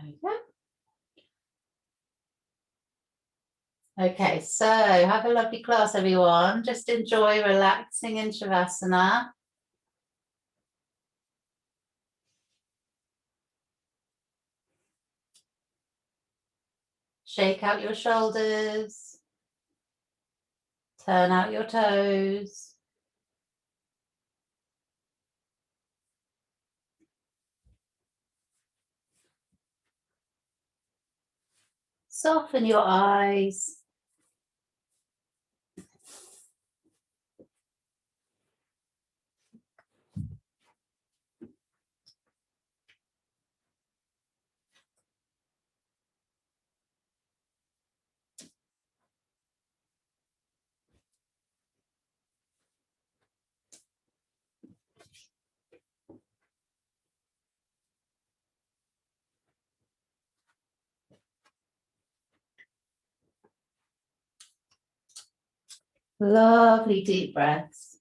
we go. Okay, so have a lovely class, everyone. Just enjoy relaxing in Shavasana. Shake out your shoulders. Turn out your toes. Soften your eyes. Lovely deep breaths.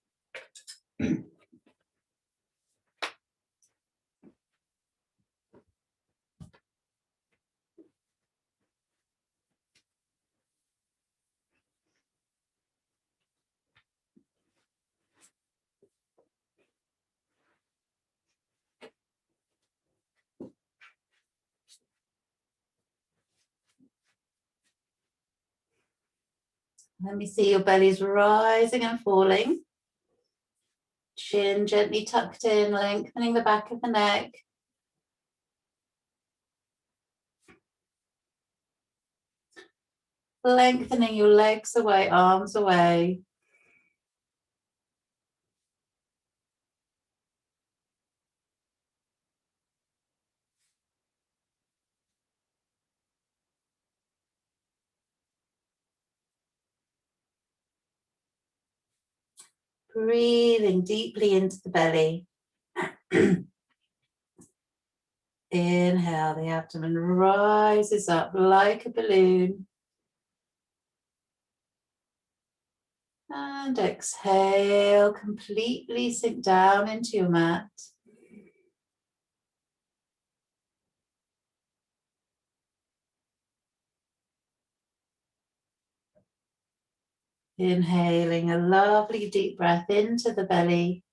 Let me see your bellies rising and falling. Chin gently tucked in, lengthening the back of the neck. Lengthening your legs away, arms away. Breathing deeply into the belly. Inhale, the abdomen rises up like a balloon. And exhale, completely sink down into your mat. Inhaling a lovely deep breath into the belly.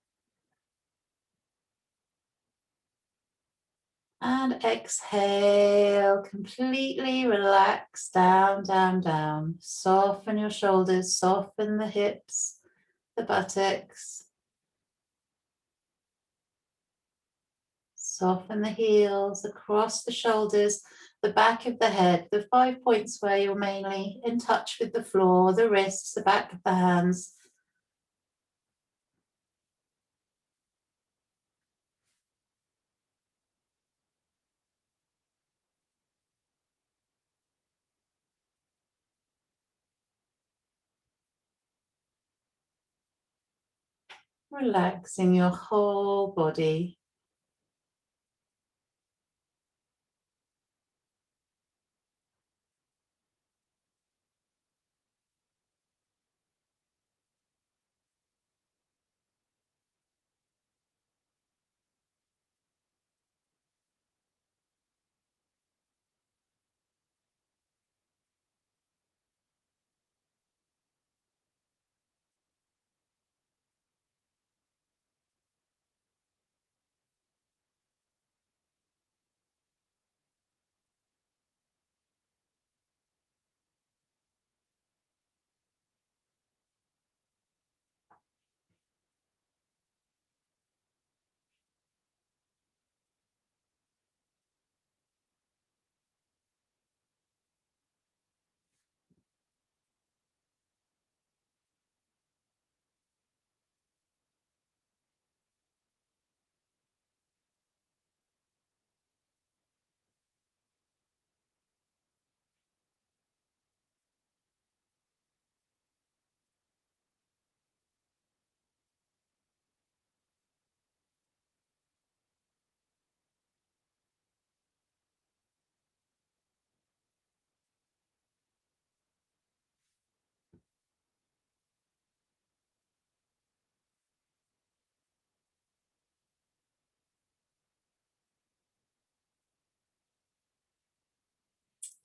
And exhale, completely relax down, down, down. Soften your shoulders, soften the hips, the buttocks. Soften the heels across the shoulders, the back of the head, the 5 points where you're mainly in touch with the floor, the wrists, the back of the hands. Relaxing your whole body.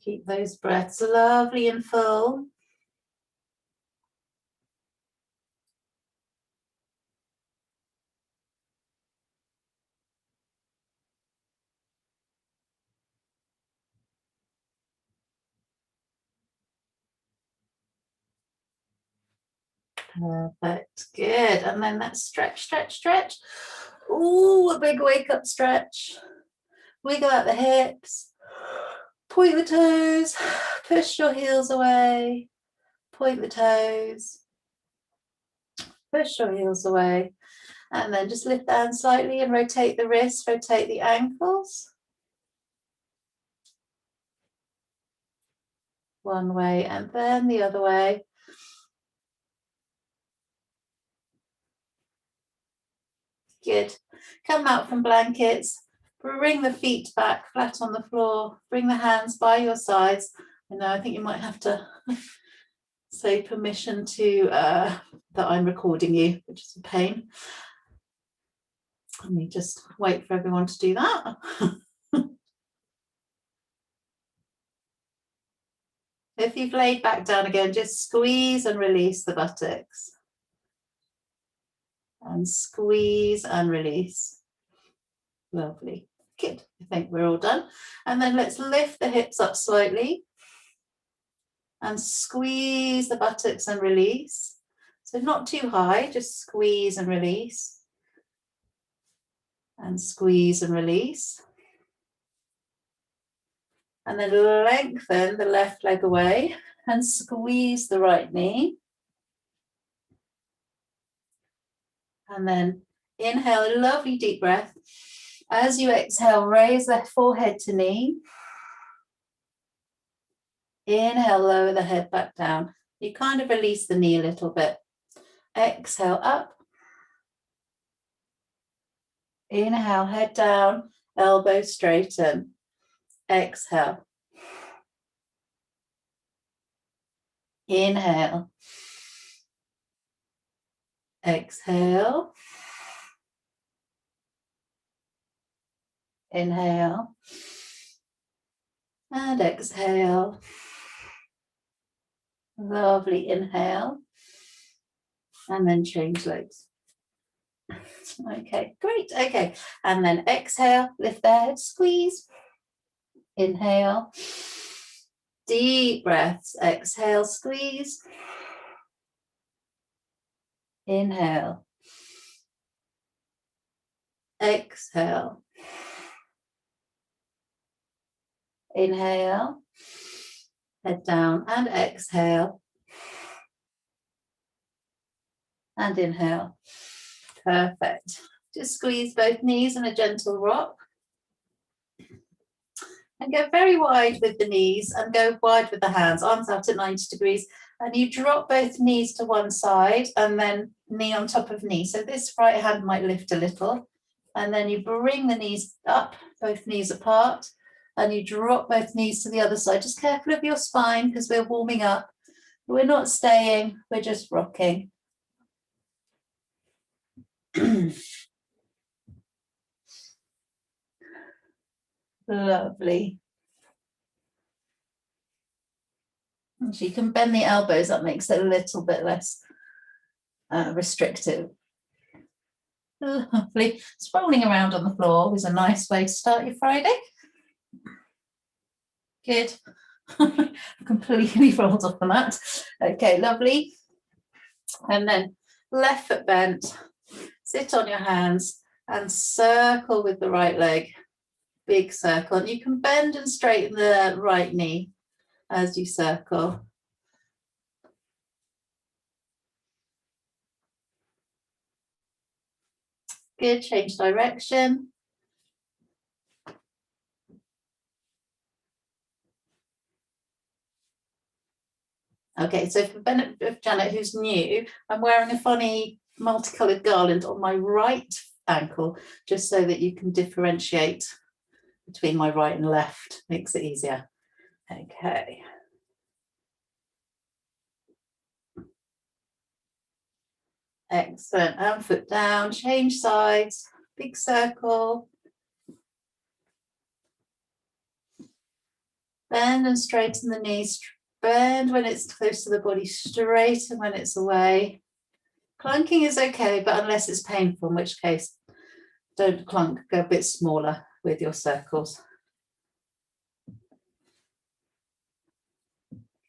Keep those breaths lovely and full. Perfect, good. And then that stretch, stretch, stretch. Ooh, a big wake up stretch. Wiggle out the hips. Point the toes. Push your heels away. Point the toes. Push your heels away. And then just lift the hands slightly and rotate the wrists, rotate the ankles. One way and then the other way. Good. Come out from blankets. Bring the feet back flat on the floor. Bring the hands by your sides. I think you might have to say permission to that I'm recording you, which is a pain. Let me just wait for everyone to do that. If you've laid back down again, just squeeze and release the buttocks. And squeeze and release. Lovely. Good. I think we're all done. And then let's lift the hips up slightly and squeeze the buttocks and release. So not too high, just squeeze and release. And squeeze and release. And then lengthen the left leg away and squeeze the right knee. And then inhale a lovely deep breath. As you exhale, raise the forehead to knee. Inhale, lower the head back down. You kind of release the knee a little bit. Exhale up. Inhale, head down, elbows straighten. Exhale. Inhale. Exhale. Inhale. And exhale. Lovely. Inhale. And then change legs. Okay, great. Okay, and then exhale, lift the head, squeeze. Inhale. Deep breaths. Exhale, squeeze. Inhale. Exhale. Inhale. Head down and exhale. And inhale. Perfect. Just squeeze both knees in a gentle rock. And go very wide with the knees and go wide with the hands, arms out at 90 degrees. And you drop both knees to one side and then knee on top of knee. So this right hand might lift a little. And then you bring the knees up, both knees apart. And you drop both knees to the other side. Just careful of your spine because we're warming up. We're not staying, we're just rocking. Lovely. And so you can bend the elbows, that makes it a little bit less restrictive. Lovely. Sprawling around on the floor is a nice way to start your Friday. Good. Completely rolled off the mat. Okay, lovely. And then left foot bent, sit on your hands and circle with the right leg. Big circle. And you can bend and straighten the right knee as you circle. Good, change direction. Okay, so for benefit of Janet, who's new, I'm wearing a funny multicolored garland on my right ankle, just so that you can differentiate between my right and left. Makes it easier. Okay. Excellent. And foot down, change sides, big circle. Bend and straighten the knees. Bend when it's close to the body, straighten when it's away. Clunking is okay, but unless it's painful, in which case, don't clunk, go a bit smaller with your circles.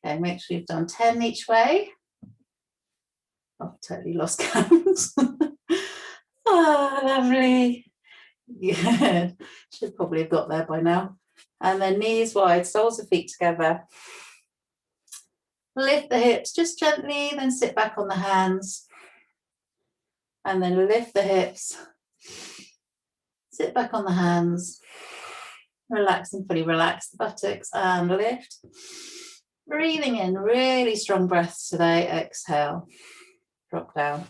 Okay, make sure you've done 10 each way. I've totally lost count. Oh, lovely. Yeah, should probably have got there by now. And then knees wide, soles of feet together. Lift the hips just gently, then sit back on the hands. And then lift the hips. Sit back on the hands. Relax and fully relax the buttocks and lift. Breathing in, really strong breaths today. Exhale. Drop down.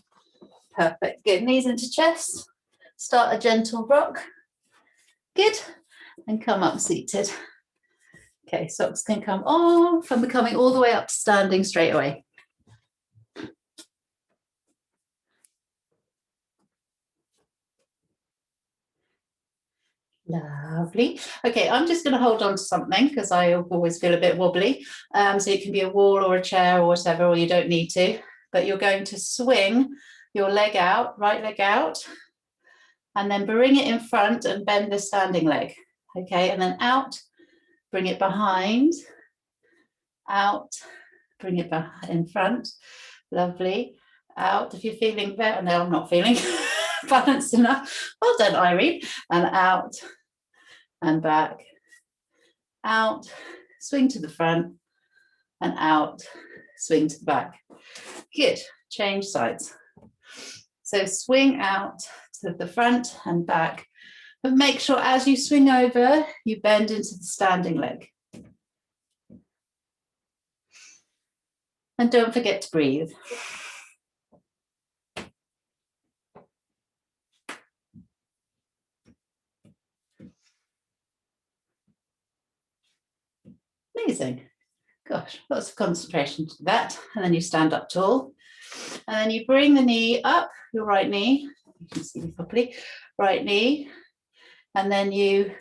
Perfect. Good. Knees into chest. Start a gentle rock. Good. And come up seated. Okay, socks can come off and we're coming all the way up to standing straight away. Lovely. Okay, I'm just going to hold on to something because I always feel a bit wobbly. So it can be a wall or a chair or whatever, or you don't need to. But you're going to swing your leg out, right leg out, and then bring it in front and bend the standing leg. Okay, and then out, bring it behind, out, bring it back in front. Lovely. Out. If you're feeling better, no, I'm not feeling balanced enough. Well done, Irene. And out and back. Out, swing to the front, and out, swing to the back. Good. Change sides. So swing out to the front and back, but make sure as you swing over, you bend into the standing leg. And don't forget to breathe. Amazing. Gosh, lots of concentration to that. And then you stand up tall. And then you bring the knee up, your right knee. You can see me properly. Right knee. And then you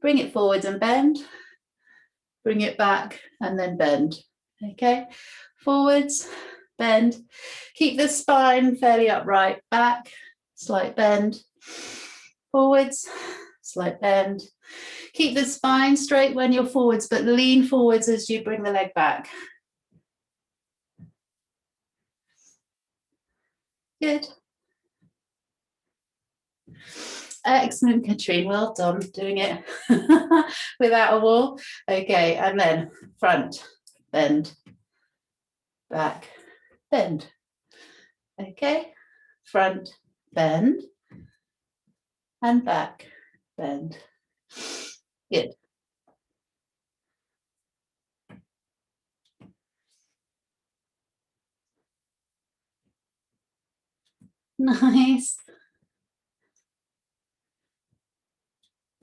bring it forwards and bend. Bring it back and then bend. Okay, forwards, bend. Keep the spine fairly upright. Back, slight bend. Forwards, slight bend. Keep the spine straight when you're forwards, but lean forwards as you bring the leg back. Good. Excellent, Katrine. Well done doing it without a wall. Okay, and then front, bend, back, bend. Okay, front, bend, and back, bend. Good. Nice.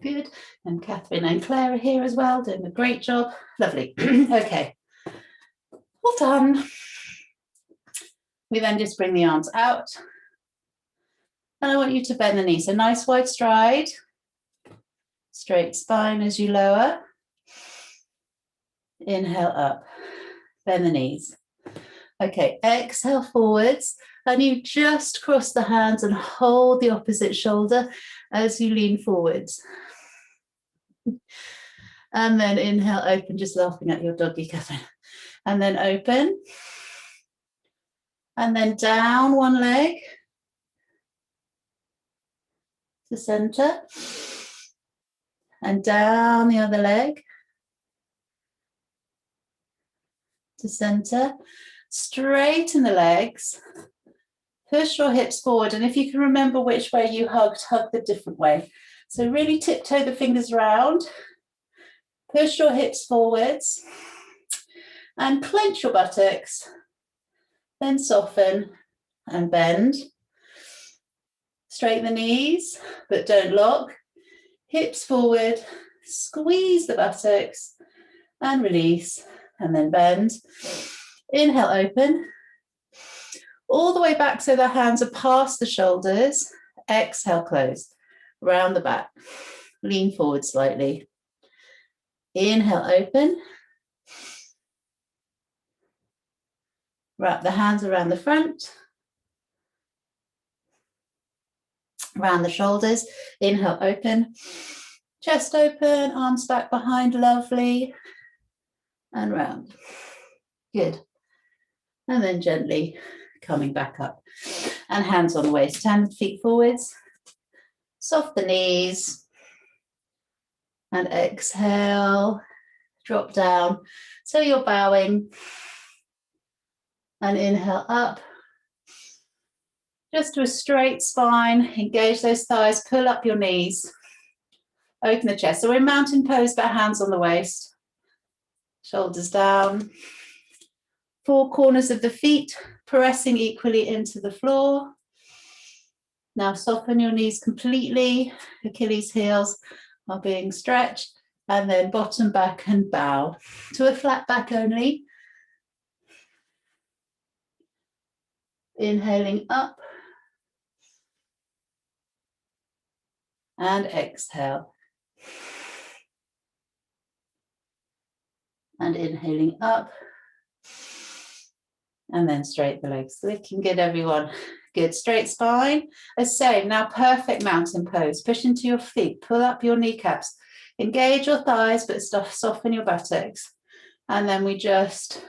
Good. And Catherine and Claire are here as well, doing a great job. Lovely. Okay. Well done. We then just bring the arms out. And I want you to bend the knees. So nice wide stride. Straight spine as you lower. Inhale up. Bend the knees. Okay, exhale forwards. And you just cross the hands and hold the opposite shoulder as you lean forwards. And then inhale, open, just laughing at your doggy, Catherine. And then open. And then down one leg to center. And down the other leg to center. Straighten the legs. Push your hips forward. And if you can remember which way you hugged, hug the different way. So really tiptoe the fingers round. Push your hips forwards. And clench your buttocks. Then soften and bend. Straighten the knees, but don't lock. Hips forward. Squeeze the buttocks. And release. And then bend. Inhale, open. All the way back so the hands are past the shoulders. Exhale, close. Round the back. Lean forward slightly. Inhale, open. Wrap the hands around the front. Around the shoulders. Inhale, open. Chest open, arms back behind, lovely. And round. Good. And then gently coming back up. And hands on the waist, turn the feet forwards. Soft the knees. And exhale, drop down. So you're bowing. And inhale up. Just to a straight spine, engage those thighs, pull up your knees. Open the chest. So we're in mountain pose, but hands on the waist. Shoulders down. Four corners of the feet pressing equally into the floor. Now soften your knees completely. Achilles heels are being stretched. And then bottom back and bow to a flat back only. Inhaling up. And exhale. And inhaling up. And then straight the legs. Looking good, everyone. Good, straight spine. As same, now perfect mountain pose. Push into your feet, pull up your kneecaps. Engage your thighs, but soften your buttocks. And then we just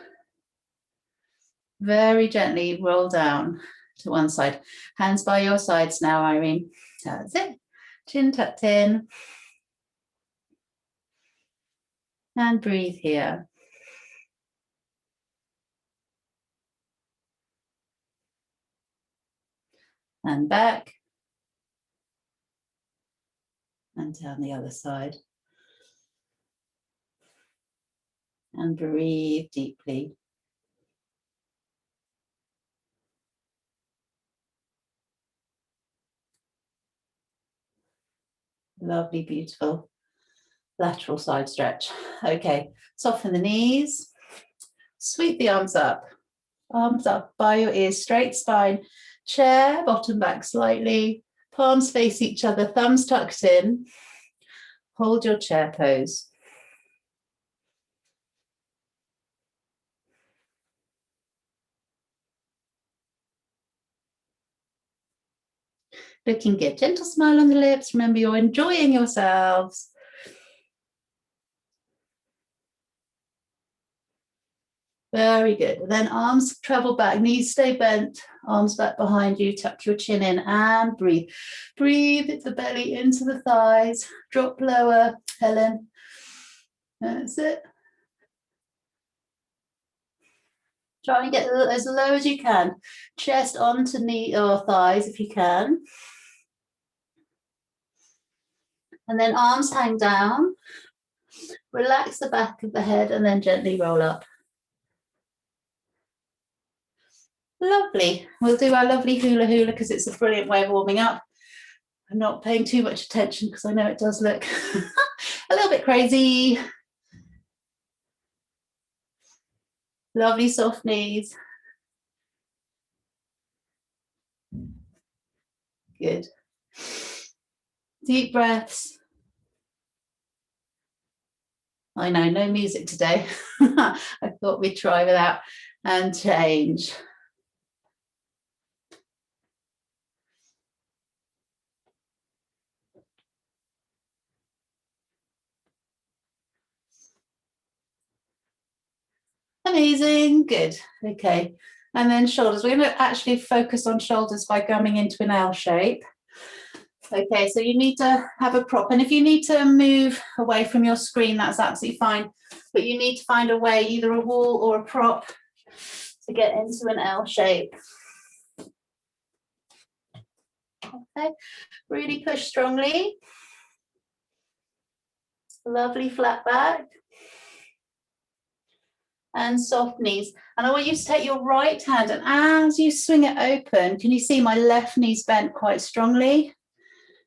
very gently roll down to one side. Hands by your sides now, Irene. That's it. Chin tucked in. And breathe here. And back. And down the other side. And breathe deeply. Lovely, beautiful lateral side stretch. Okay, soften the knees. Sweep the arms up by your ears, straight spine, chair, bottom back slightly, palms face each other, thumbs tucked in. Hold your chair pose. Looking good. Gentle smile on the lips. Remember, you're enjoying yourselves. Very good. Then arms travel back, knees stay bent, arms back behind you, tuck your chin in and breathe. Breathe the belly into the thighs. Drop lower, Helen. That's it. Try and get as low as you can. Chest onto knee or thighs if you can. And then arms hang down. Relax the back of the head and then gently roll up. Lovely. We'll do our lovely hula hula because it's a brilliant way of warming up. I'm not paying too much attention because I know it does look a little bit crazy. Lovely soft knees. Good. Deep breaths. I know, no music today. I thought we'd try without and change. Amazing, good. Okay, and then shoulders. We're going to actually focus on shoulders by coming into an L shape. Okay, so you need to have a prop, and if you need to move away from your screen, that's absolutely fine, but you need to find a way, either a wall or a prop, to get into an L shape. Okay, really push strongly. Lovely flat back. And soft knees. And I want you to take your right hand, and as you swing it open, can you see my left knee's bent quite strongly?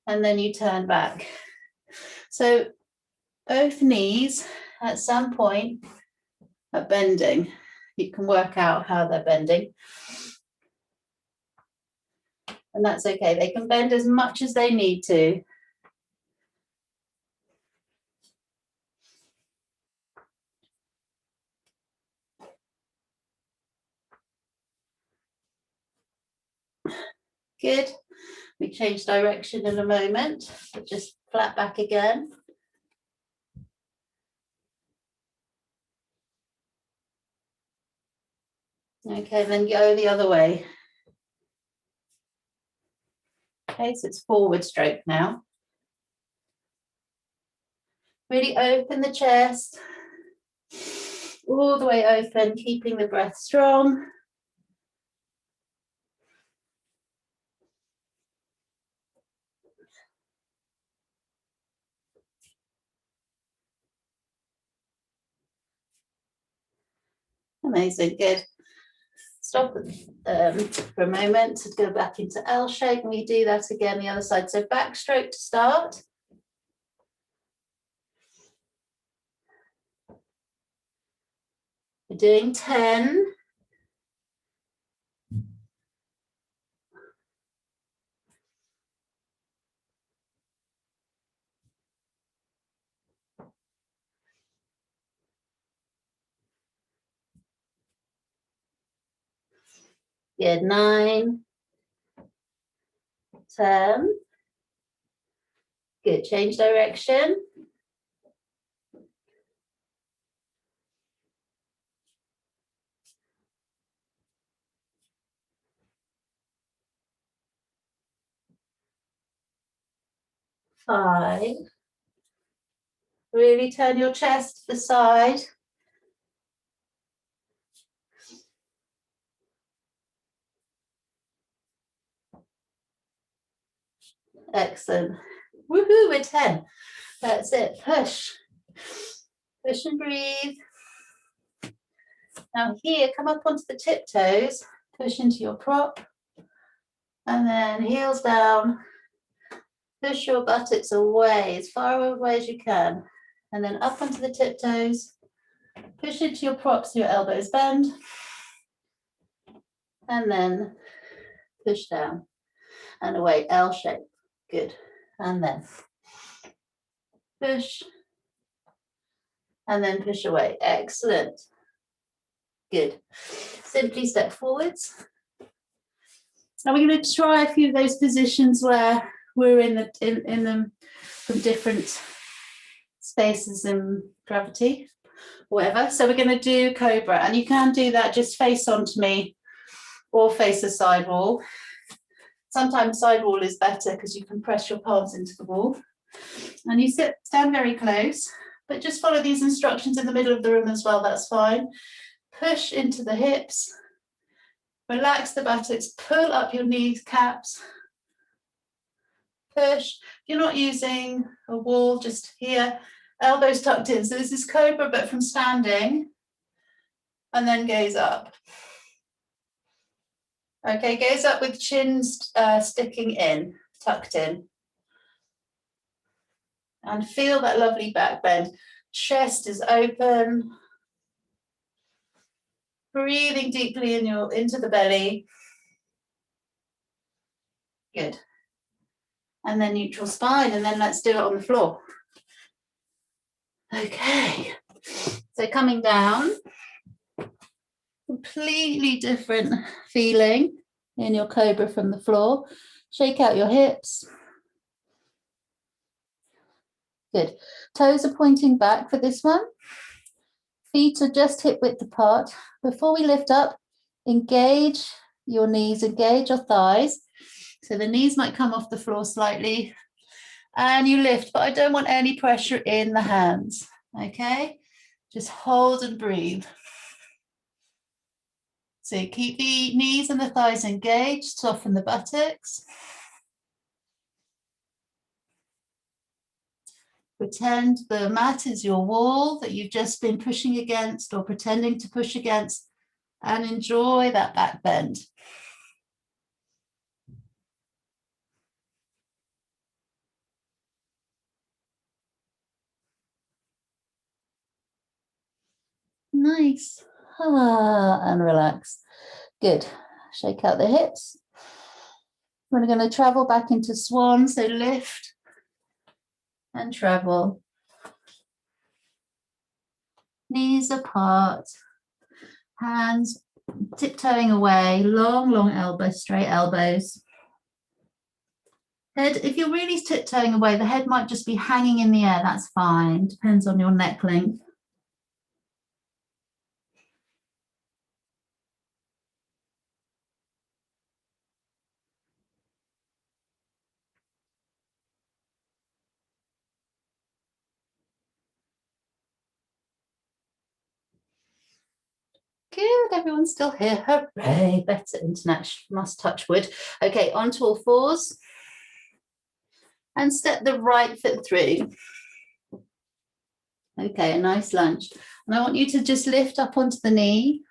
And then you turn back. So both knees at some point are bending. You can work out how they're bending. And that's okay. They can bend as much as they need to. Good. We change direction in a moment, but just flat back again. Okay, then go the other way. Okay, so it's forward stroke now. Really open the chest, all the way open, keeping the breath strong. Amazing, good. Stop for a moment to go back into L shape, and we do that again the other side. So backstroke to start. We're doing 10. Good, 9, 10. Good, change direction. Five. Really turn your chest to the side. Excellent. Woohoo, we're 10. That's it, push. Push and breathe. Now here, come up onto the tiptoes, push into your prop, and then heels down. Push your buttocks away, as far away as you can. And then up onto the tiptoes, push into your props, your elbows bend. And then push down and away, L shape. Good. And then push. And then push away. Excellent. Good. Simply step forwards. Now we're going to try a few of those positions where we're in them from different spaces in gravity, whatever. So we're going to do cobra, and you can do that just face onto me or face the side wall. Sometimes side wall is better because you can press your palms into the wall. And you stand very close, but just follow these instructions in the middle of the room as well, that's fine. Push into the hips, relax the buttocks, pull up your kneecaps, push. If you're not using a wall, just here, elbows tucked in. So this is cobra, but from standing, and then gaze up. Okay, gaze up with chin sticking in, tucked in. And feel that lovely back bend. Chest is open. Breathing deeply into the belly. Good. And then neutral spine, and then let's do it on the floor. Okay. So coming down, completely different feeling in your cobra from the floor. Shake out your hips. Good. Toes are pointing back for this one. Feet are just hip width apart. Before we lift up, engage your knees, engage your thighs. So the knees might come off the floor slightly. And you lift, but I don't want any pressure in the hands. Okay? Just hold and breathe. So keep the knees and the thighs engaged, soften the buttocks. Pretend the mat is your wall that you've just been pushing against or pretending to push against, and enjoy that back bend. Nice. And relax. Good. Shake out the hips. We're going to travel back into swan, so lift and travel. Knees apart, hands tiptoeing away, long, long elbows, straight elbows. Head, if you're really tiptoeing away, the head might just be hanging in the air. That's fine. Depends on your neck length. Good, everyone's still here. Hooray, better internet, must touch wood. Okay, onto all fours. And step the right foot through. Okay, a nice lunge. And I want you to just lift up onto the knee.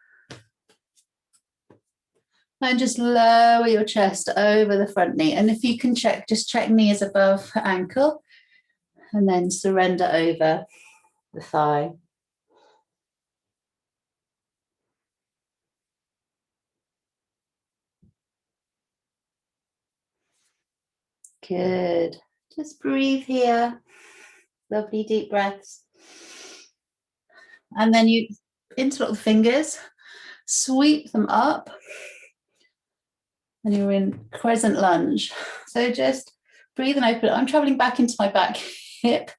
And just lower your chest over the front knee. And if you can check, just check knee is above ankle. And then surrender over the thigh. Good. Just breathe here. Lovely deep breaths. And then you interlock the fingers, sweep them up, and you're in crescent lunge. So just breathe and open. I'm traveling back into my back hip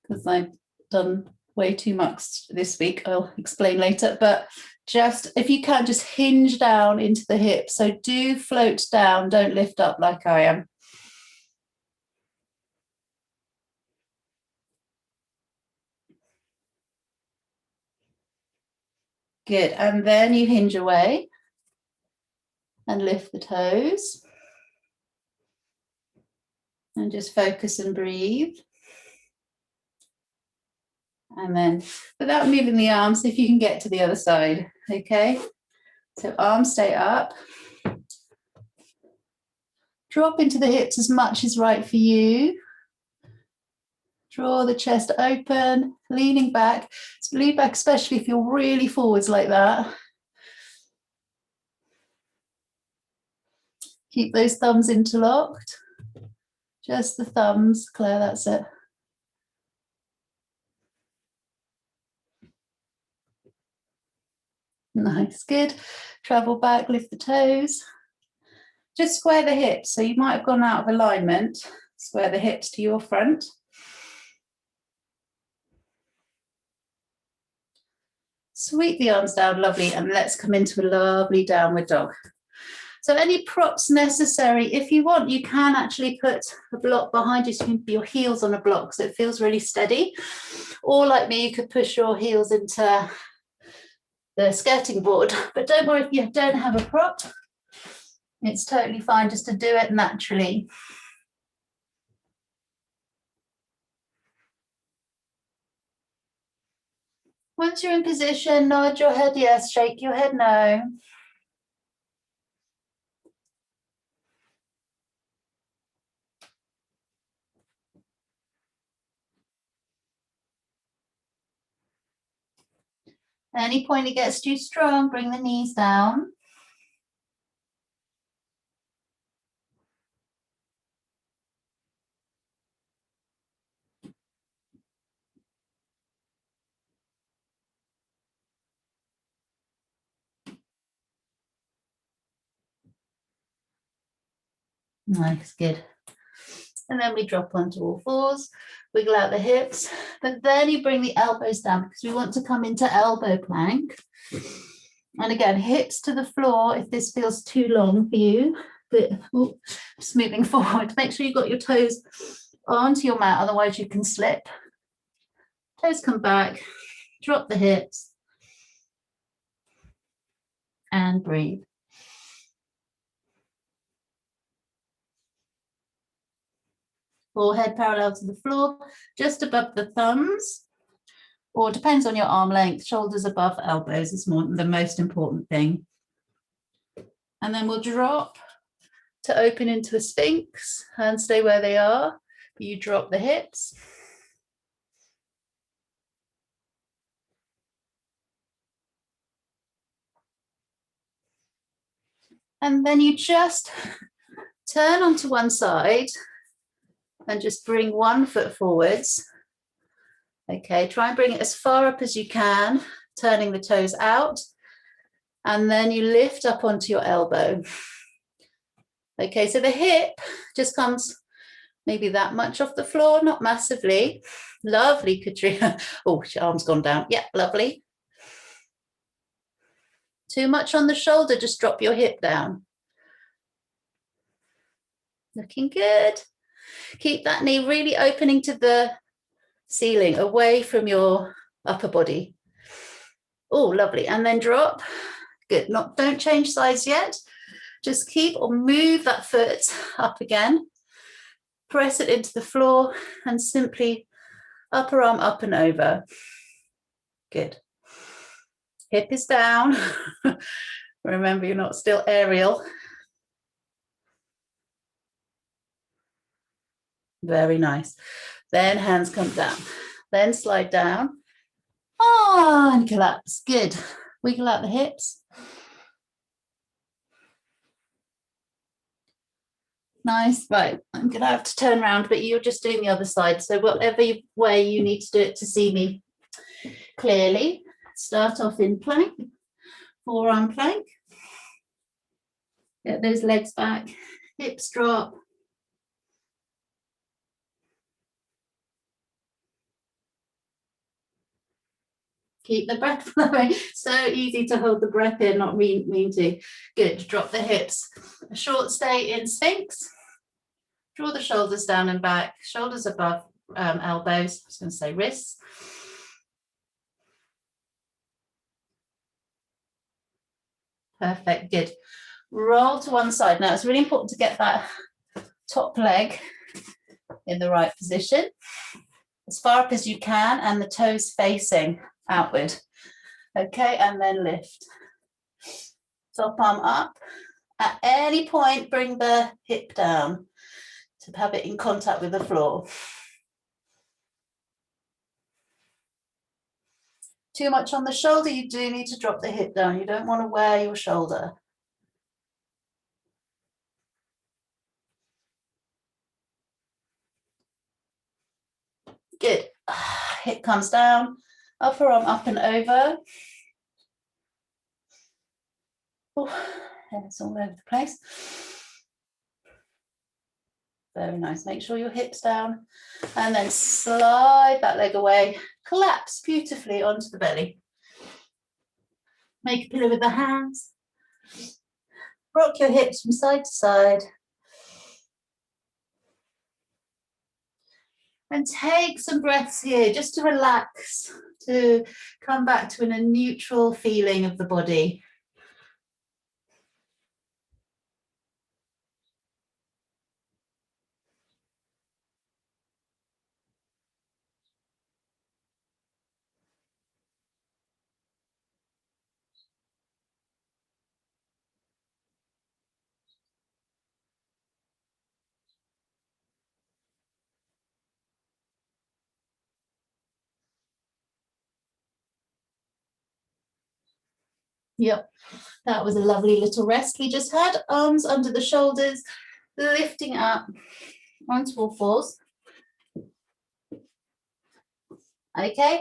because I've done way too much this week. I'll explain later, but just if you can, just hinge down into the hip. So do float down, don't lift up like I am. Good, and then you hinge away and lift the toes. And just focus and breathe. And then without moving the arms, see if you can get to the other side, okay? So arms stay up. Drop into the hips as much as right for you. Draw the chest open, leaning back. So lean back, especially if you're really forwards like that. Keep those thumbs interlocked. Just the thumbs, Claire, that's it. Nice, good. Travel back, lift the toes. Just square the hips. So you might have gone out of alignment. Square the hips to your front. Sweep the arms down, lovely, and let's come into a lovely downward dog. So any props necessary, if you want, you can actually put a block behind you, so you can put your heels on a block so it feels really steady. Or like me, you could push your heels into the skirting board, but don't worry if you don't have a prop. It's totally fine just to do it naturally. Once you're in position, nod your head yes, shake your head no. At any point it gets too strong, bring the knees down. Nice, good. And then we drop onto all fours, wiggle out the hips, but then you bring the elbows down because we want to come into elbow plank. And again, hips to the floor if this feels too long for you, but just moving forward. Make sure you've got your toes onto your mat, otherwise you can slip. Toes come back, drop the hips, and breathe. Forehead parallel to the floor, just above the thumbs, or depends on your arm length, shoulders above elbows is the most important thing. And then we'll drop to open into a Sphinx, hands stay where they are, but you drop the hips. And then you just turn onto one side and just bring one foot forwards. Okay, try and bring it as far up as you can, turning the toes out. And then you lift up onto your elbow. Okay, so the hip just comes maybe that much off the floor, not massively. Lovely, Katrina. Oh, your arm's gone down. Yeah, lovely. Too much on the shoulder, just drop your hip down. Looking good. Keep that knee really opening to the ceiling, away from your upper body. Oh, lovely. And then drop. Good. Don't change sides yet. Just keep or move that foot up again. Press it into the floor and simply upper arm up and over. Good. Hip is down. Remember, you're not still aerial. Very nice. Then hands come down. Then slide down. Oh, and collapse. Good. Wiggle out the hips. Nice. Right. I'm going to have to turn around, but you're just doing the other side. So whatever way you need to do it to see me clearly. Start off in plank, forearm plank. Get those legs back, hips drop. Keep the breath flowing. So easy to hold the breath in, not mean to. Good. Drop the hips. A short stay in Sphinx. Draw the shoulders down and back, shoulders above elbows. I was going to say wrists. Perfect. Good. Roll to one side. Now it's really important to get that top leg in the right position, as far up as you can, and the toes facing outward. Okay, and then lift. Top arm up. At any point, bring the hip down to have it in contact with the floor. Too much on the shoulder, you do need to drop the hip down. You don't want to wear your shoulder. Good. Hip comes down, upper arm up and over. Oh, it's all over the place. Very nice. Make sure your hips down and then slide that leg away. Collapse beautifully onto the belly. Make a pillow with the hands. Rock your hips from side to side. And take some breaths here just to relax, to come back to a neutral feeling of the body. Yep, that was a lovely little rest we just had. Arms under the shoulders, lifting up onto all fours. Okay,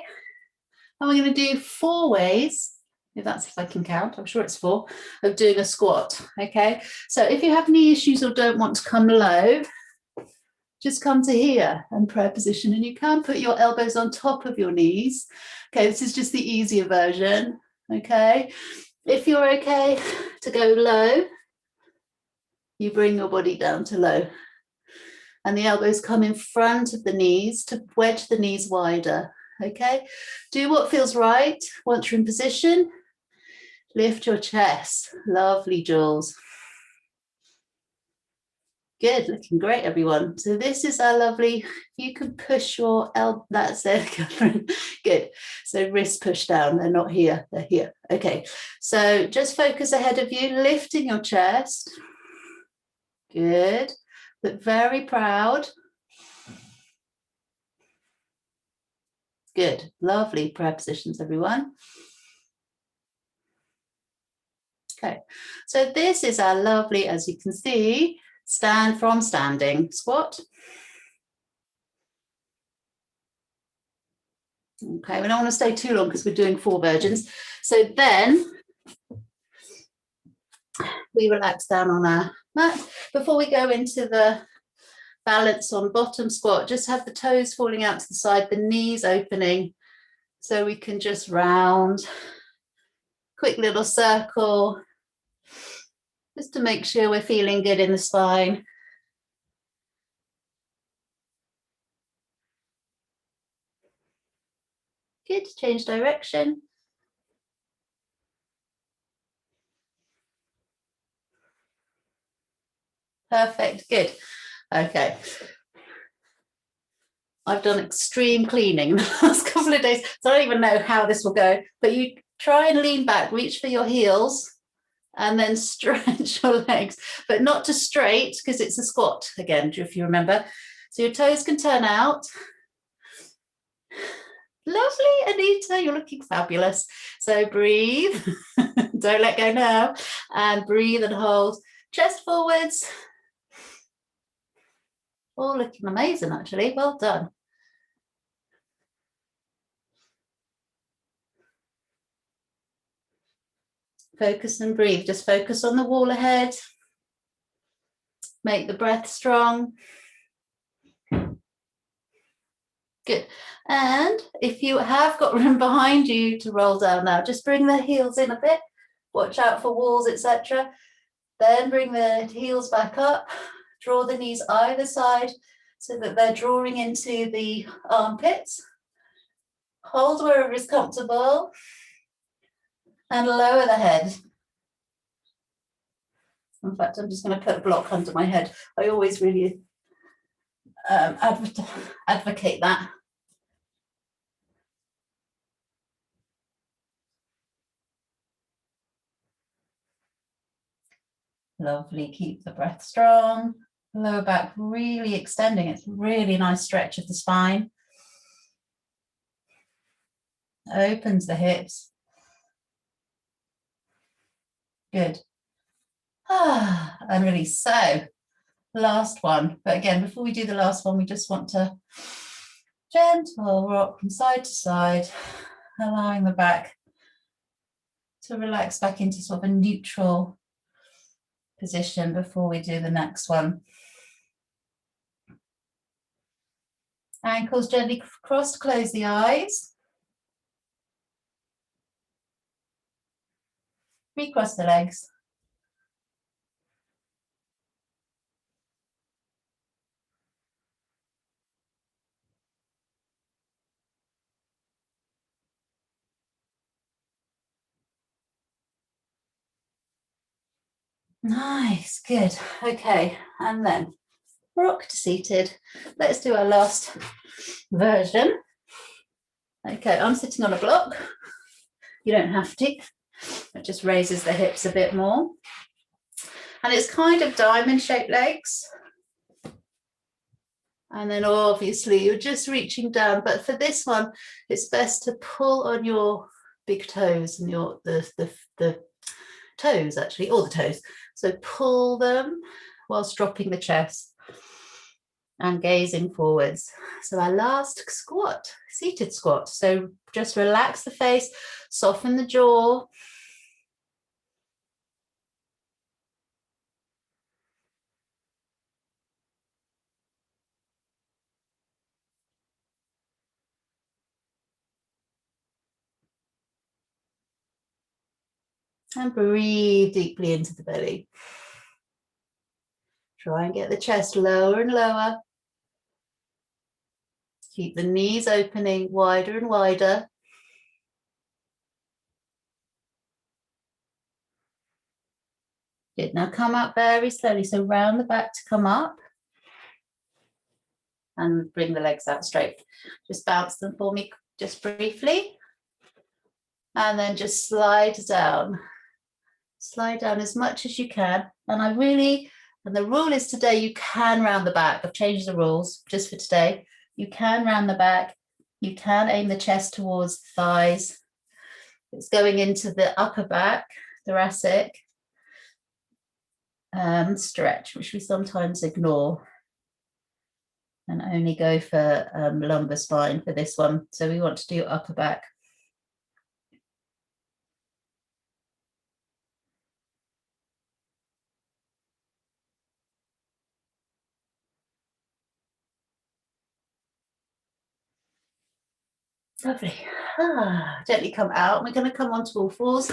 and we're going to do 4 ways, if I can count, I'm sure it's 4, of doing a squat. Okay, so if you have any issues or don't want to come low, just come to here and prayer position, and you can put your elbows on top of your knees. Okay, this is just the easier version. Okay, if you're okay to go low, you bring your body down to low, and the elbows come in front of the knees to wedge the knees wider. Okay, do what feels right. Once you're in position, lift your chest. Lovely, Jules. Good, looking great, everyone. So this is our lovely, you can push your elbow, that's it, Catherine. Good. So wrists push down, they're not here, they're here. Okay, so just focus ahead of you, lifting your chest. Good, but very proud. Good, lovely prayer positions, everyone. Okay, so this is our lovely, as you can see, stand from standing squat. Okay, we don't want to stay too long because we're doing 4 versions. So then we relax down on our mat. Before we go into the balance on bottom squat. Just have the toes falling out to the side, the knees opening, so we can just round. Quick little circle, just to make sure we're feeling good in the spine. Good, change direction. Perfect, good. Okay. I've done extreme cleaning in the last couple of days, so I don't even know how this will go, but you try and lean back, reach for your heels, and then stretch your legs, but not to straight because it's a squat again, if you remember. So your toes can turn out. Lovely, Anita, you're looking fabulous. So breathe, don't let go now, and breathe and hold. Chest forwards. All looking amazing, actually. Well done. Focus and breathe. Just focus on the wall ahead. Make the breath strong. Good. And if you have got room behind you to roll down now, just bring the heels in a bit. Watch out for walls, etc. Then bring the heels back up. Draw the knees either side so that they're drawing into the armpits. Hold wherever is comfortable. And lower the head. In fact, I'm just going to put a block under my head. I always really advocate that. Lovely, keep the breath strong. Lower back really extending. It's a really nice stretch of the spine. Opens the hips. Good. And release. So, last one. But again, before we do the last one, we just want to gentle rock from side to side, allowing the back to relax back into sort of a neutral position before we do the next one. Ankles gently crossed, close the eyes. Recross the legs. Nice, good. Okay, and then rock to seated. Let's do our last version. Okay, I'm sitting on a block. You don't have to. It just raises the hips a bit more. And it's kind of diamond-shaped legs. And then obviously you're just reaching down. But for this one, it's best to pull on your big toes and the toes, actually, all the toes. So pull them whilst dropping the chest and gazing forwards. So our last squat, seated squat. So just relax the face, soften the jaw. And breathe deeply into the belly. Try and get the chest lower and lower. Keep the knees opening wider and wider. Good. Now come up very slowly. So round the back to come up. And bring the legs out straight. Just bounce them for me just briefly. And then just slide down. Slide down as much as you can. And the rule is today you can round the back. I've changed the rules just for today. You can round the back. You can aim the chest towards the thighs. It's going into the upper back, thoracic stretch, which we sometimes ignore and only go for lumbar spine for this one. So we want to do upper back. Lovely. Gently come out. We're going to come onto all fours.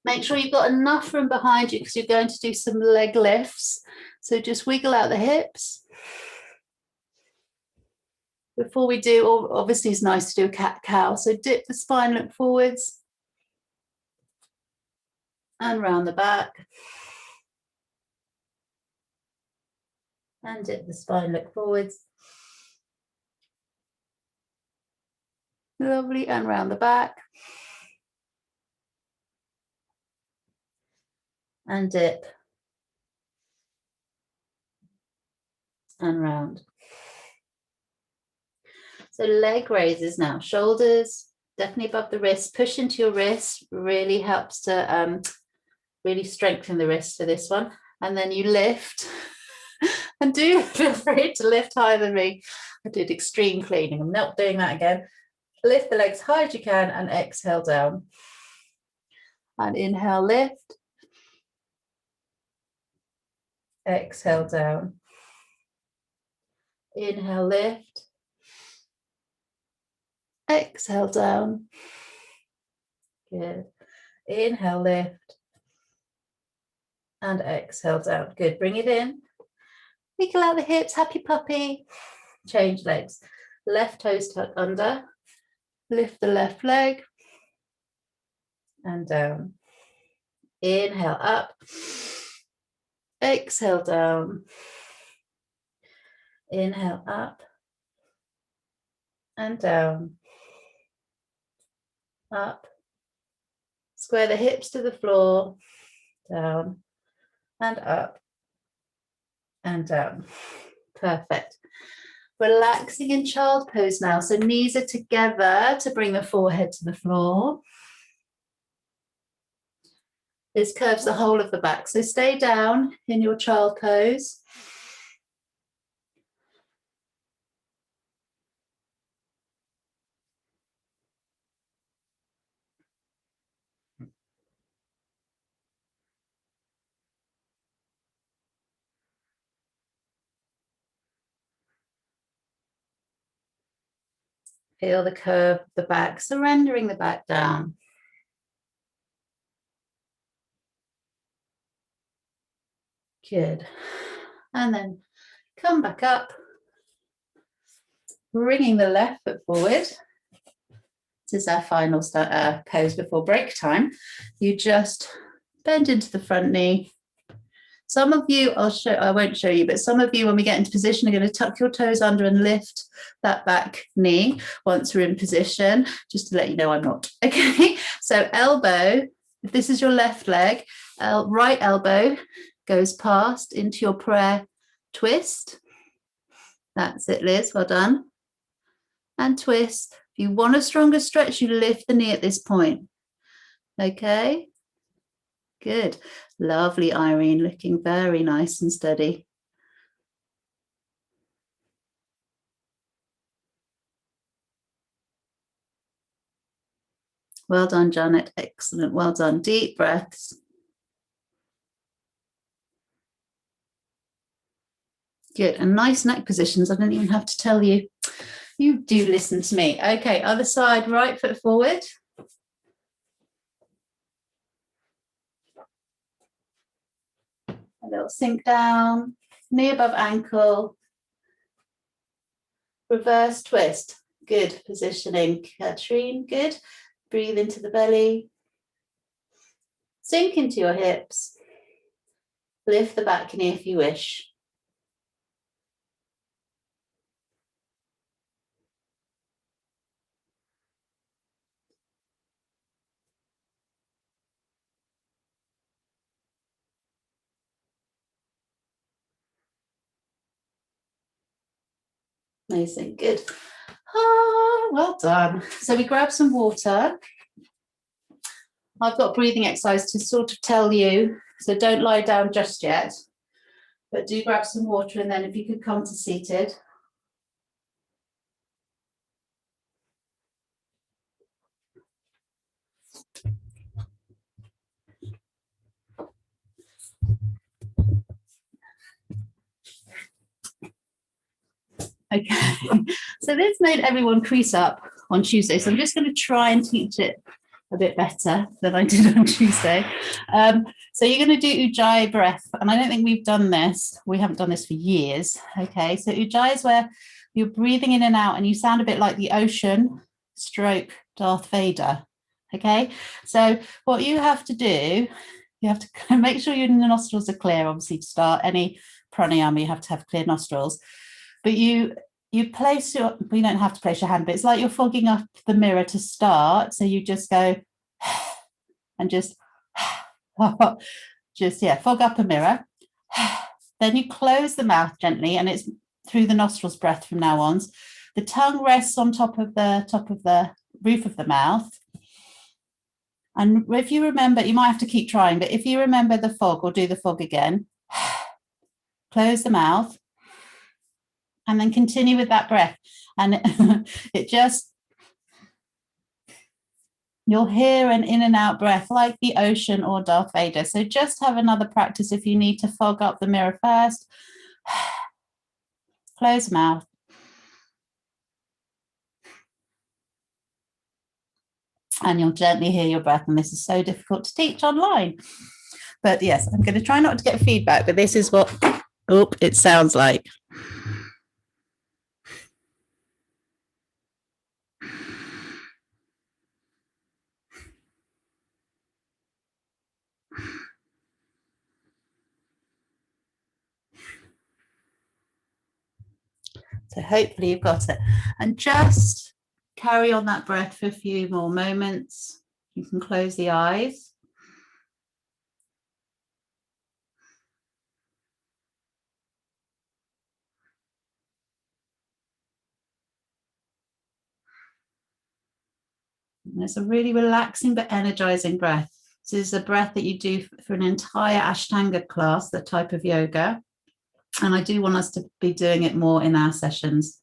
Make sure you've got enough room behind you because you're going to do some leg lifts. So just wiggle out the hips. Before we do, obviously it's nice to do a cat-cow. So dip the spine, look forwards. And round the back. And dip the spine, look forwards. Lovely, and round the back. And dip. And round. So leg raises now, shoulders definitely above the wrist, push into your wrist, really helps to really strengthen the wrist for this one. And then you lift and do feel free to lift higher than me. I did extreme cleaning, I'm not doing that again. Lift the legs high as you can and exhale down. And inhale, lift. Exhale down. Inhale, lift. Exhale down. Good. Inhale, lift. And exhale down. Good. Bring it in. Wiggle out the hips. Happy puppy. Change legs. Left toes tuck under. Lift the left leg. And down. Inhale up. Exhale down. Inhale up. And down. Up. Square the hips to the floor. Down. And up. And down. Perfect. Relaxing in child pose now. So knees are together to bring the forehead to the floor. This curves the whole of the back. So stay down in your child pose. Feel the curve of the back, surrendering the back down. Good. And then come back up, bringing the left foot forward. This is our final pose before break time. You just bend into the front knee. Some of you, I won't show you, but some of you, when we get into position, are going to tuck your toes under and lift that back knee once we're in position, just to let you know I'm not. Okay, so elbow, if this is your left leg, right elbow goes past into your prayer twist. That's it, Liz, well done. And twist. If you want a stronger stretch, you lift the knee at this point. Okay, good. Lovely, Irene, looking very nice and steady. Well done, Janet. Excellent. Well done. Deep breaths. Good. And nice neck positions. I don't even have to tell you. You do listen to me. Okay, other side, right foot forward. A little sink down, knee above ankle. Reverse twist. Good positioning, Katrine. Good. Breathe into the belly. Sink into your hips. Lift the back knee if you wish. Amazing, good. Oh, well done. So we grab some water. I've got a breathing exercise to sort of tell you, so don't lie down just yet, but do grab some water, and then if you could come to seated. Okay, so this made everyone crease up on Tuesday. So I'm just going to try and teach it a bit better than I did on Tuesday. So you're going to do Ujjayi breath. And I don't think we've done this. We haven't done this for years. Okay, so Ujjayi is where you're breathing in and out and you sound a bit like the ocean stroke Darth Vader. Okay, so what you have to do, you have to make sure your nostrils are clear, obviously, to start any pranayama, you have to have clear nostrils. But you place your, you don't have to place your hand, but it's like you're fogging up the mirror to start. So you just go and just fog up a mirror. Then you close the mouth gently, and it's through the nostrils breath from now on. The tongue rests on top of the roof of the mouth. And if you remember, you might have to keep trying, but if you remember the fog, or do the fog again, close the mouth, and then continue with that breath. And it just, you'll hear an in and out breath like the ocean or Darth Vader. So just have another practice if you need to fog up the mirror first. Close mouth. And you'll gently hear your breath. And this is so difficult to teach online. But yes, I'm going to try not to get feedback, but this is what it sounds like. So hopefully you've got it. And just carry on that breath for a few more moments. You can close the eyes. And it's a really relaxing but energizing breath. So this is a breath that you do for an entire Ashtanga class, the type of yoga. And I do want us to be doing it more in our sessions.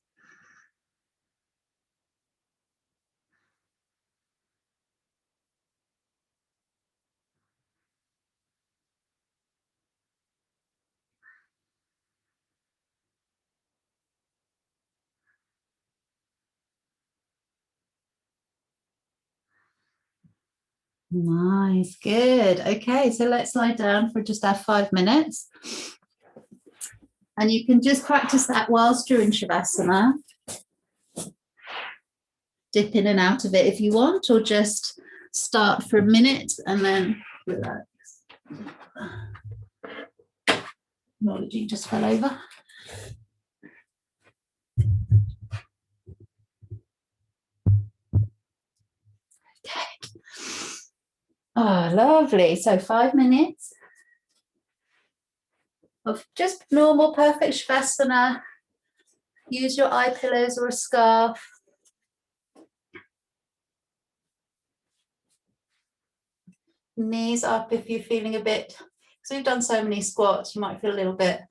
Nice, good. Okay, so let's lie down for just our 5 minutes. And you can just practice that whilst you're in Shavasana. Dip in and out of it if you want, or just start for a minute and then relax. Technology just fell over. Okay. Oh, lovely. So 5 minutes of just normal perfect Shavasana. Use your eye pillows or a scarf. Knees up if you're feeling a bit, because we've done so many squats, you might feel a little bit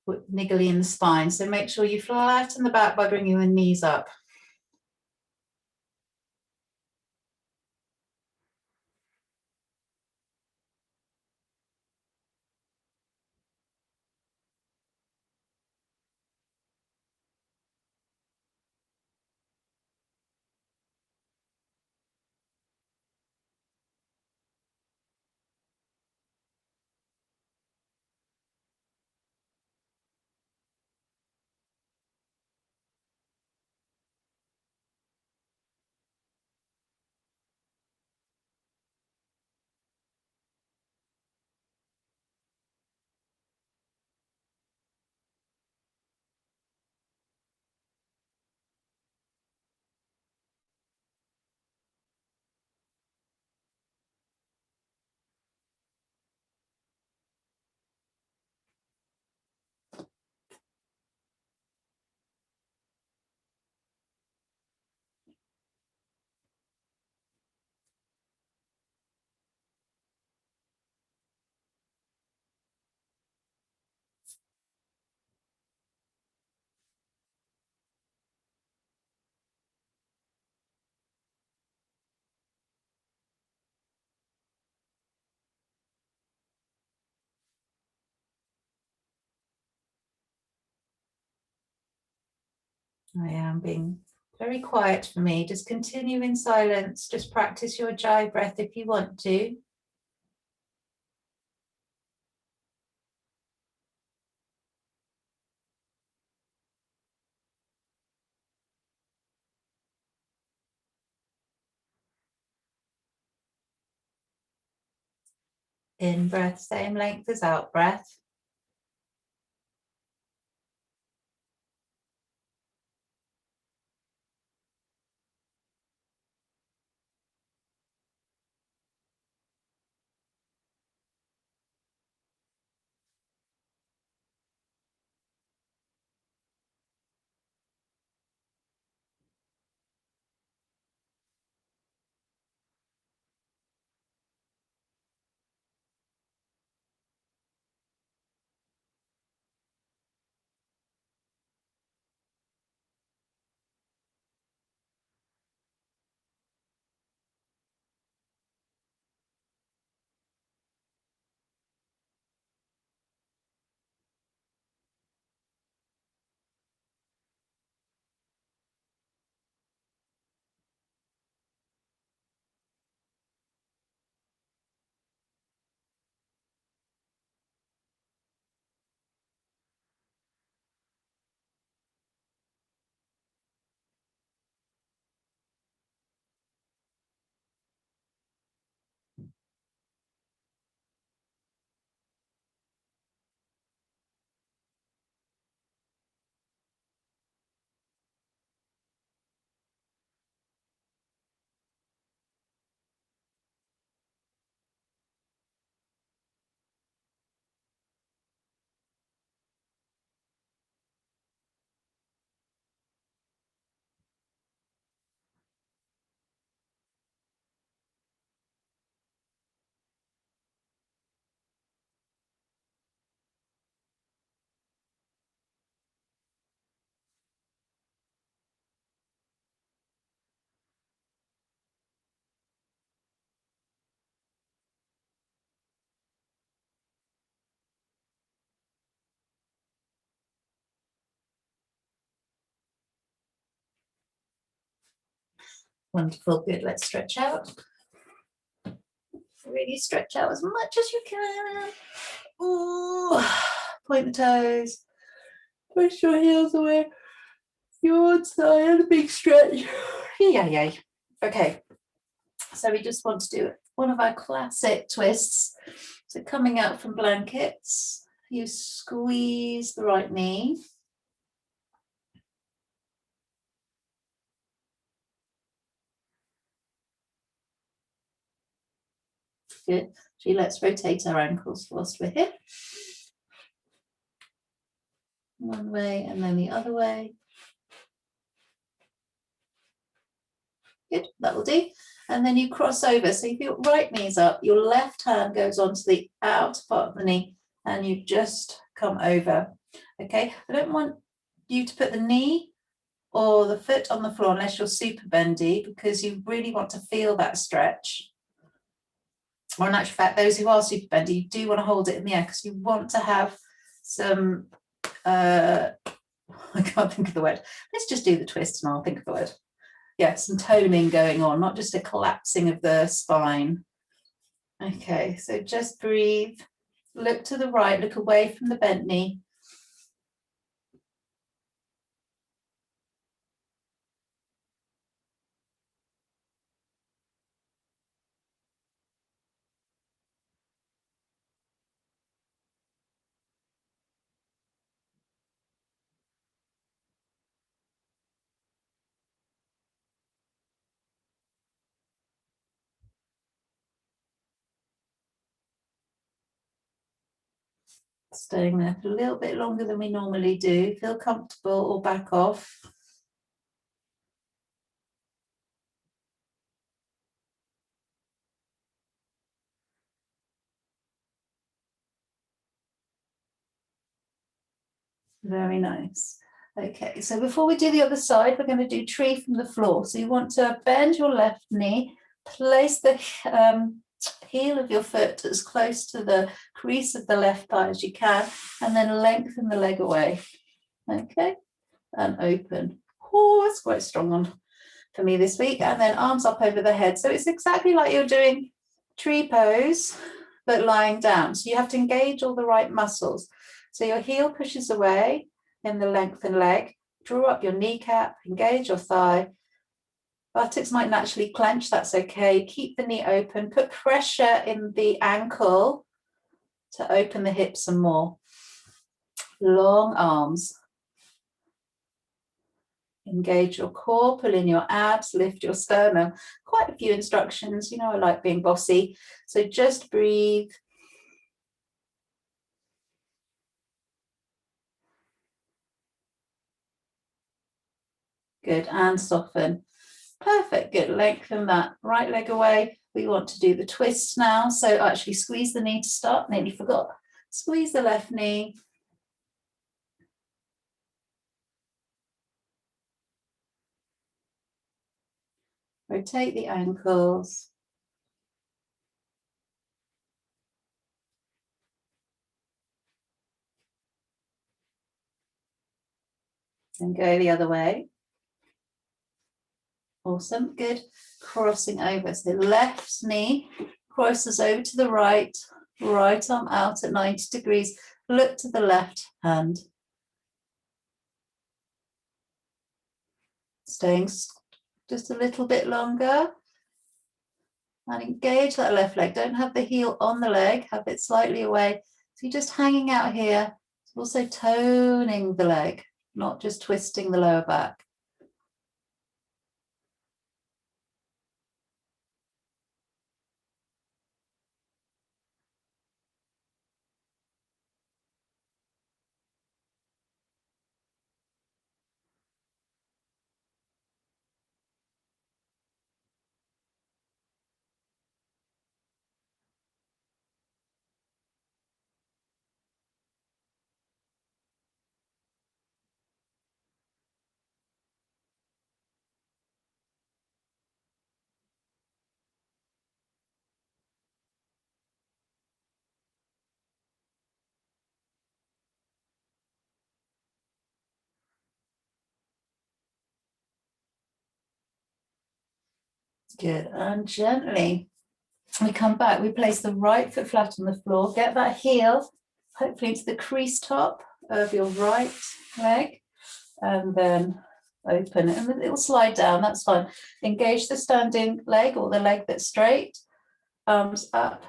niggly in the spine. So make sure you flatten the back by bringing the knees up. I am being very quiet for me. Just continue in silence. Just practice your Ujjayi breath if you want to. In breath, same length as out breath. Wonderful, good. Let's stretch out. Really stretch out as much as you can. Ooh. Point the toes. Push your heels away. Your side, a big stretch. Yeah. Okay. So we just want to do one of our classic twists. So coming out from blankets, you squeeze the right knee. Good. So let's rotate our ankles whilst we're here. One way and then the other way. Good, that will do. And then you cross over. So if your right knee's up, your left hand goes onto the outer part of the knee and you just come over. Okay, I don't want you to put the knee or the foot on the floor unless you're super bendy, because you really want to feel that stretch. Or in actual fact, those who are super bendy, you do want to hold it in the air because you want to have some, I can't think of the word. Let's just do the twist and I'll think of the word. Yeah, some toning going on, not just a collapsing of the spine. Okay, so just breathe, look to the right, look away from the bent knee. Staying there for a little bit longer than we normally do. Feel comfortable or back off. Very nice. Okay, so before we do the other side, we're going to do tree from the floor. So you want to bend your left knee, place the heel of your foot as close to the crease of the left thigh as you can, and then lengthen the leg away. Okay, and open. Oh, it's quite strong on for me this week. And then arms up over the head. So it's exactly like you're doing tree pose, but lying down. So you have to engage all the right muscles. So your heel pushes away in the lengthened leg, draw up your kneecap, engage your thigh. Buttocks might naturally clench, that's okay. Keep the knee open, put pressure in the ankle to open the hips some more. Long arms. Engage your core, pull in your abs, lift your sternum. Quite a few instructions. You know, I like being bossy. So just breathe. Good, and soften. Perfect, good. Lengthen that right leg away. We want to do the twist now. So actually squeeze the knee to start. Nearly forgot. Squeeze the left knee. Rotate the ankles. And go the other way. Awesome, good. Crossing over. So left knee crosses over to the right, right arm out at 90 degrees. Look to the left hand. Staying just a little bit longer. And engage that left leg. Don't have the heel on the leg, have it slightly away. So you're just hanging out here. It's also toning the leg, not just twisting the lower back. Good, and gently we come back. We place the right foot flat on the floor. Get that heel hopefully into the crease top of your right leg, and then open it. And it will slide down, that's fine. Engage the standing leg or the leg that's straight, arms up.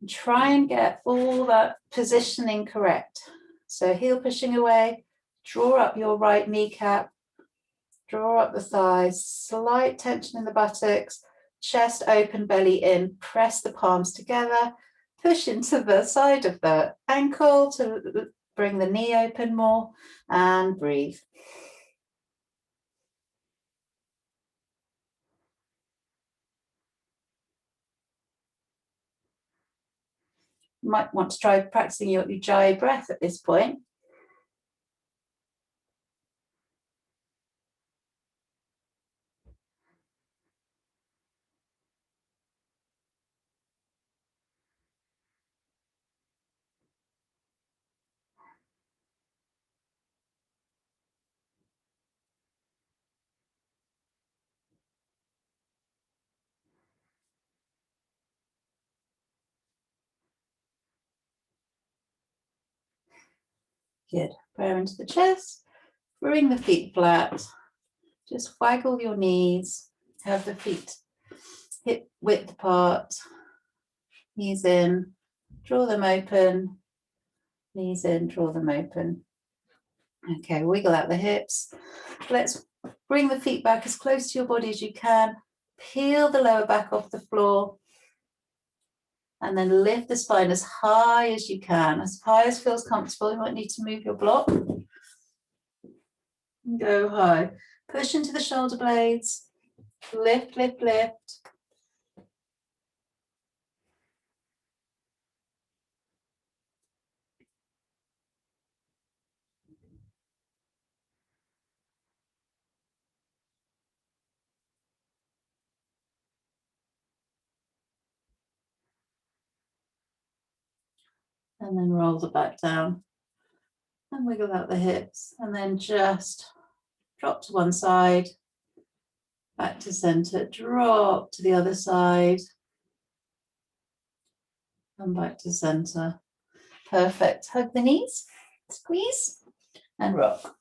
Try and get all that positioning correct. So heel pushing away, draw up your right kneecap, draw up the thighs, slight tension in the buttocks, chest open, belly in, press the palms together, push into the side of the ankle to bring the knee open more, and breathe. You might want to try practicing your Ujjayi breath at this point. Good. Prayer into the chest. Bring the feet flat. Just waggle your knees. Have the feet hip width apart. Knees in. Draw them open. Knees in. Draw them open. Okay, wiggle out the hips. Let's bring the feet back as close to your body as you can. Peel the lower back off the floor. And then lift the spine as high as you can, as high as feels comfortable. You might need to move your block. Go high. Push into the shoulder blades. Lift, lift, lift. And then roll the back down. And wiggle out the hips. And then just drop to one side, back to center, drop to the other side, and back to center. Perfect. Hug the knees, squeeze, and rock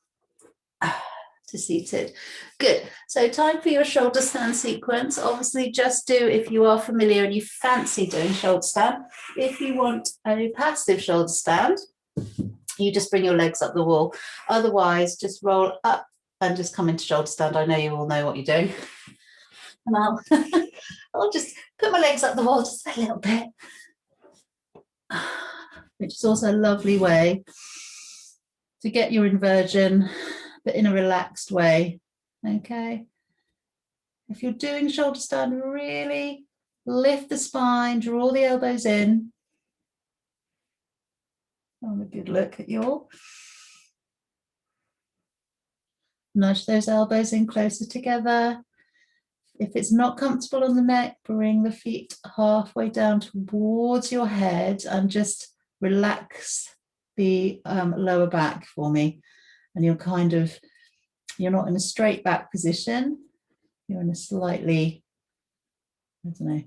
to seated. Good. So time for your shoulder stand sequence. Obviously, just do if you are familiar and you fancy doing shoulder stand. If you want a passive shoulder stand, you just bring your legs up the wall. Otherwise, just roll up and just come into shoulder stand. I know you all know what you're doing. And I'll just put my legs up the wall just a little bit, which is also a lovely way to get your inversion, but in a relaxed way. Okay. If you're doing shoulder stand, really lift the spine, draw the elbows in. Have a good look at you all. Nudge those elbows in closer together. If it's not comfortable on the neck, bring the feet halfway down towards your head and just relax the lower back for me. And you're not in a straight back position. You're in a slightly, I don't know,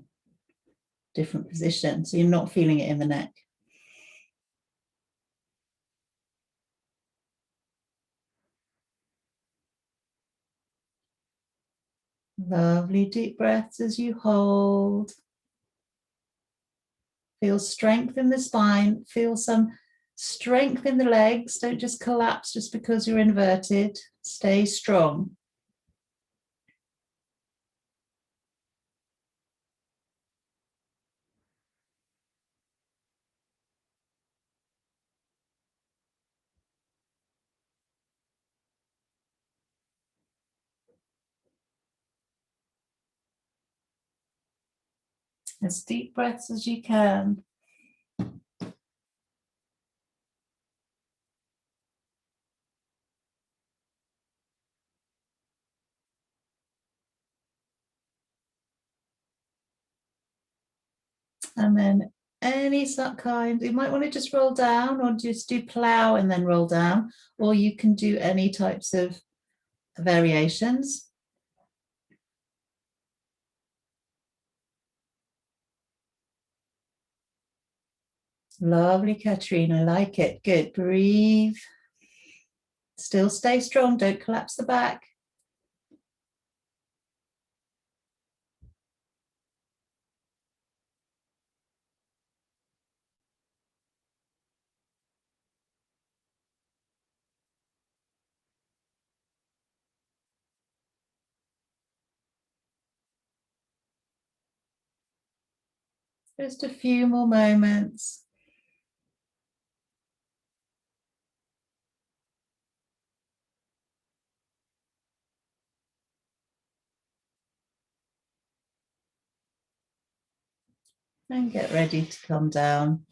different position. So you're not feeling it in the neck. Lovely deep breaths as you hold. Feel strength in the spine. Feel some strength in the legs. Don't just collapse just because you're inverted. Stay strong. As deep breaths as you can. And then any kind, you might want to just roll down or just do plow and then roll down, or you can do any types of variations. Lovely, Katrina, I like it. Good, breathe. Still stay strong, don't collapse the back. Just a few more moments. And get ready to come down.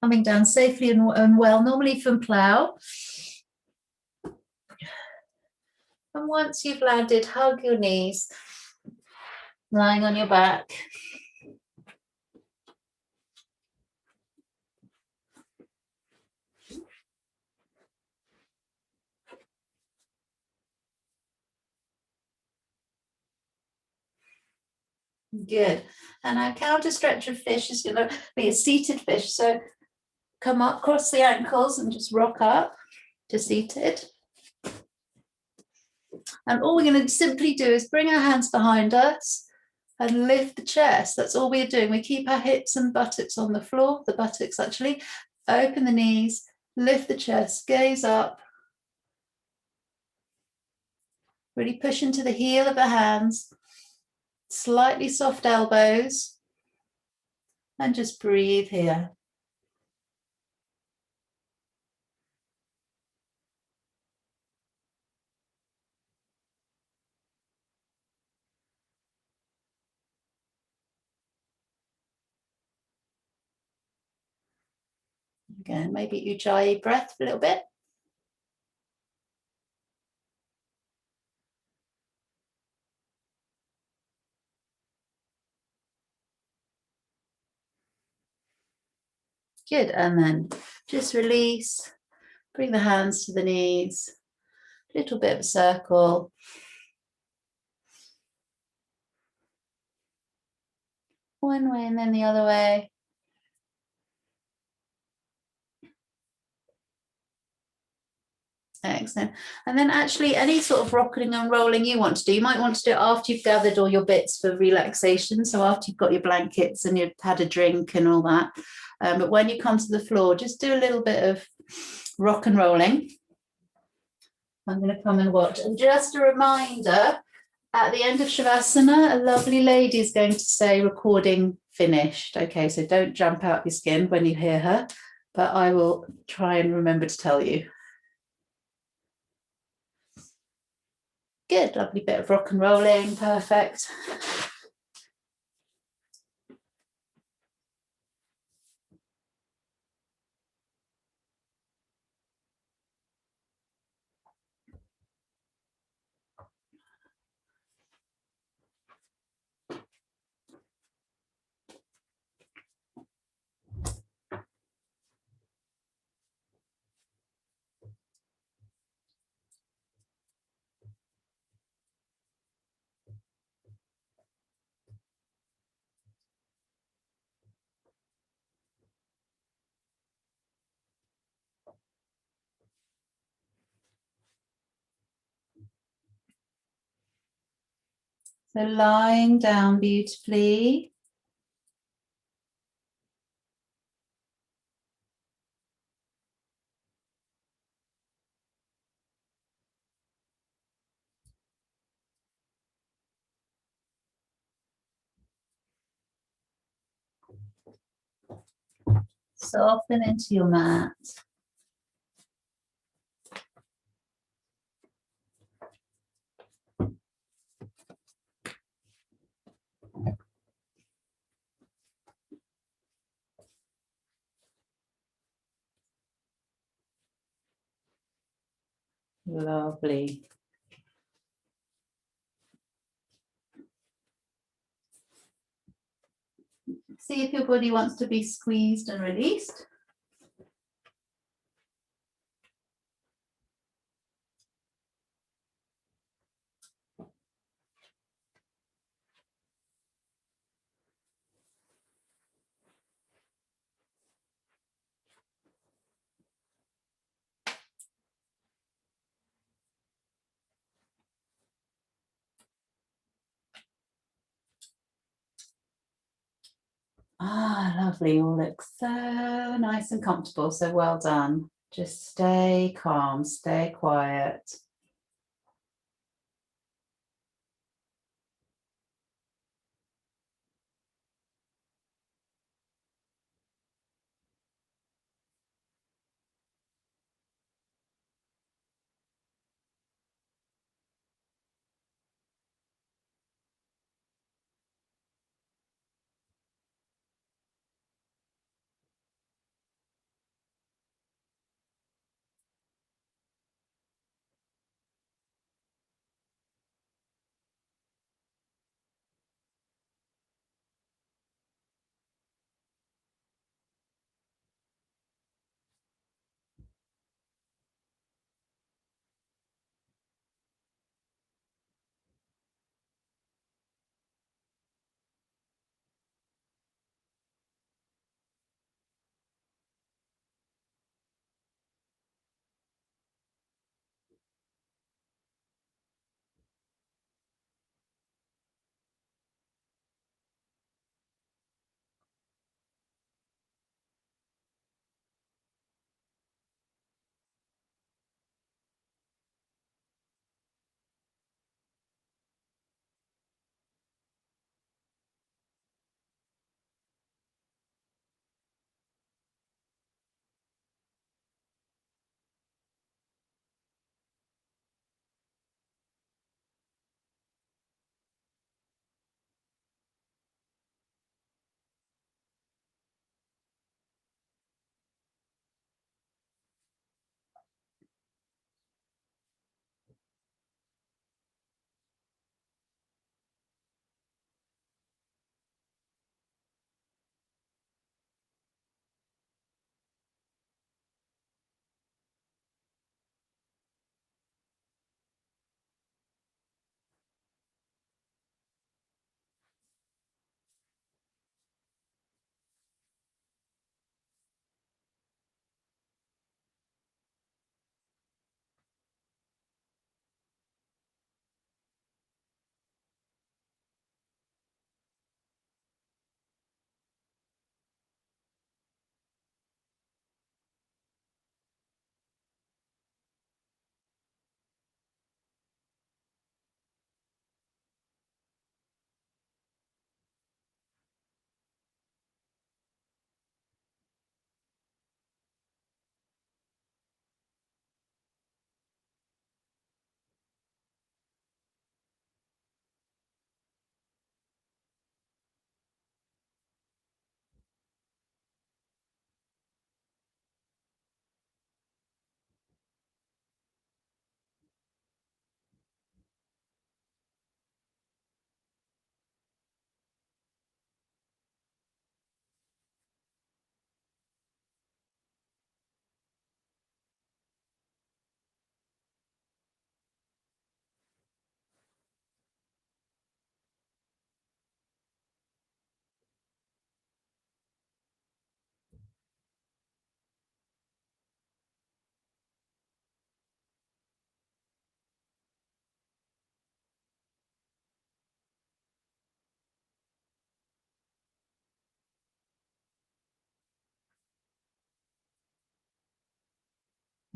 Coming down safely and well, normally from plow. And once you've landed, hug your knees, lying on your back. Good. And our counter stretch of fish is going to be a seated fish. So come up, cross the ankles and just rock up to seated. And all we're going to simply do is bring our hands behind us and lift the chest. That's all we're doing. We keep our hips and buttocks on the floor, the buttocks actually. Open the knees, lift the chest, gaze up. Really push into the heel of the hands. Slightly soft elbows, and just breathe here. Again, maybe Ujjayi breath a little bit. Good, and then just release. Bring the hands to the knees. little bit of a circle. One way and then the other way. Excellent. And then actually any sort of rocking and rolling you want to do, you might want to do it after you've gathered all your bits for relaxation. So after you've got your blankets and you've had a drink and all that. But when you come to the floor, just do a little bit of rock and rolling. I'm going to come and watch. And just a reminder, at the end of Shavasana, a lovely lady is going to say recording finished. Okay, so don't jump out your skin when you hear her, but I will try and remember to tell you. Good, lovely bit of rock and rolling, perfect. So lying down beautifully. Soften into your mat. Lovely. See if your body wants to be squeezed and released. Ah, lovely. All looks so nice and comfortable. So well done. Just stay calm, stay quiet.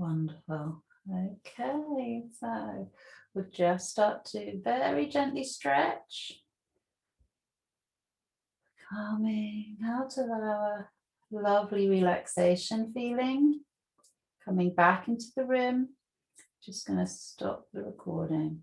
Wonderful. Okay, so we'll just start to very gently stretch, coming out of our lovely relaxation feeling, coming back into the room. Just going to stop the recording.